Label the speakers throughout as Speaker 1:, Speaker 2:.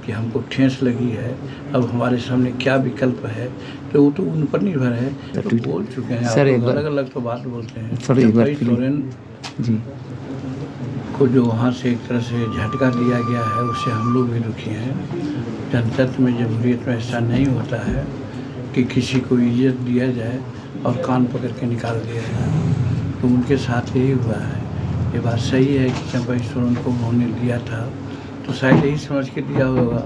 Speaker 1: कि हमको ठेस लगी है, अब हमारे सामने क्या विकल्प है, तो वो तो उन पर निर्भर है। तो बोल चुके हैं
Speaker 2: सर,
Speaker 1: आप, अलग अलग तो बात बोलते हैं।
Speaker 2: सर, एक बार
Speaker 1: सोरेन
Speaker 2: जी
Speaker 1: को जो वहाँ से एक तरह से झटका दिया गया है, उससे हम लोग भी दुखी हैं। जनतंत्र में, जमहूरियत में ऐसा नहीं होता है कि किसी को इज्जत दिया जाए और कान पकड़ के निकाल दिया जाए। तो उनके साथ यही हुआ है। ये बात सही है कि चंपई सोरेन को उन्होंने दिया था, तो शायद यही समझ के दिया होगा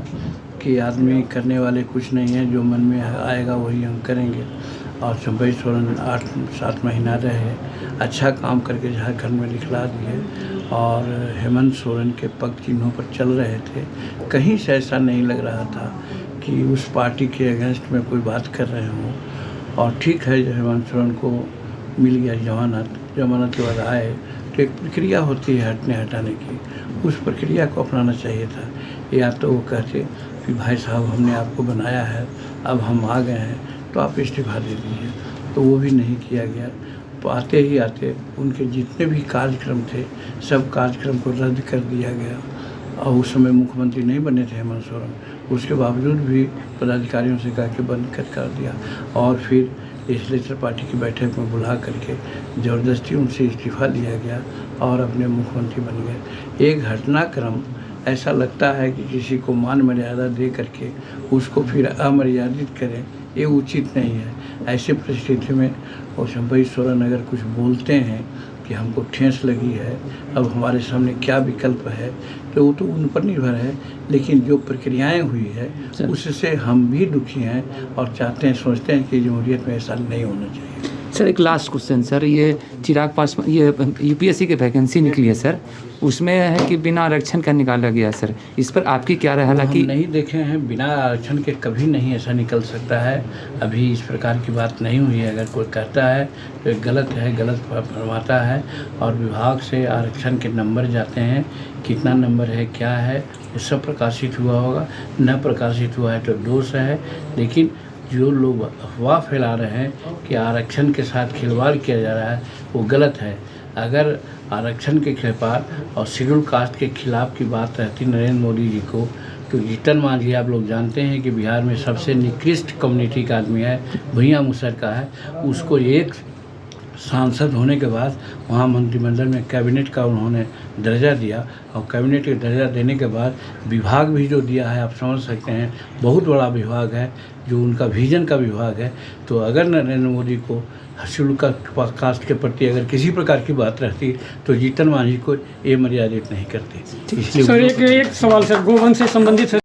Speaker 1: कि आदमी करने वाले कुछ नहीं है, जो मन में आएगा वही हम करेंगे। और चंपई सोरेन 8-7 महीना रहे, अच्छा काम करके झारखंड में दिखला दिए और हेमंत सोरेन के पग चिन्हों पर चल रहे थे। कहीं से ऐसा नहीं लग रहा था कि उस पार्टी के अगेंस्ट में कोई बात कर रहे हों। और ठीक है, जो हेमंत सोरेन को मिल गया जमानत के बाद आए, तो एक प्रक्रिया होती है हटने हटाने की, उस प्रक्रिया को अपनाना चाहिए था। या तो वो कहते कि भाई साहब हमने आपको बनाया है, अब हम आ गए हैं, तो आप इस्तीफा दे दीजिए, तो वो भी नहीं किया गया। तो आते ही आते उनके जितने भी कार्यक्रम थे, सब कार्यक्रम को रद्द कर दिया गया। और उस समय मुख्यमंत्री नहीं बने थे हेमंत सोरेन, उसके बावजूद भी पदाधिकारियों से कहा कि बंद कर दिया। और फिर लेजिस्लेचर पार्टी की बैठक में बुला करके ज़बरदस्ती उनसे इस्तीफा लिया गया और अपने मुख्यमंत्री बन गए। एक घटनाक्रम ऐसा लगता है कि किसी को मान मर्यादा दे करके उसको फिर अमर्यादित करें, ये उचित नहीं है। ऐसी परिस्थिति में वो चंपई सोरेन अगर कुछ बोलते हैं कि हमको ठेस लगी है, अब हमारे सामने क्या विकल्प है, तो वो तो उन पर निर्भर है। लेकिन जो प्रक्रियाएं हुई है उससे हम भी दुखी हैं और चाहते हैं, सोचते हैं कि जमहूरियत में ऐसा नहीं होना चाहिए।
Speaker 2: सर, एक लास्ट क्वेश्चन सर, ये चिराग पासवान, ये यूपीएससी की वैकेंसी निकली है सर, उसमें है कि बिना आरक्षण का निकाला गया सर, इस पर आपकी क्या राय है? हालांकि
Speaker 1: नहीं देखे हैं, बिना आरक्षण के कभी नहीं ऐसा निकल सकता है। अभी इस प्रकार की बात नहीं हुई है। अगर कोई कहता है तो गलत है, गलत फरमाता है। और विभाग से आरक्षण के नंबर जाते हैं, कितना नंबर है, क्या है, ये सब प्रकाशित हुआ होगा। न प्रकाशित हुआ है तो दोष है। लेकिन जो लोग अफवाह फैला रहे हैं कि आरक्षण के साथ खिलवाड़ किया जा रहा है, वो गलत है। अगर आरक्षण के खिलाफ और शेड्यूल कास्ट के खिलाफ की बात रहती नरेंद्र मोदी जी को, तो जीतन मांझी आप लोग जानते हैं कि बिहार में सबसे निकृष्ट कम्युनिटी का आदमी है, भुइयाँ मुसर का है। उसको एक सांसद होने के बाद वहाँ मंत्रिमंडल में कैबिनेट का उन्होंने दर्जा दिया, और कैबिनेट का दर्जा देने के बाद विभाग भी जो दिया है, आप समझ सकते हैं बहुत बड़ा विभाग है, जो उनका विजन का विभाग है। तो अगर नरेंद्र मोदी को शेड्यूल कास्ट के प्रति अगर किसी प्रकार की बात रहती तो जीतन मांझी को ये मर्यादित नहीं करते।
Speaker 3: सर, एक सवाल सर, गोवंश से संबंधित है।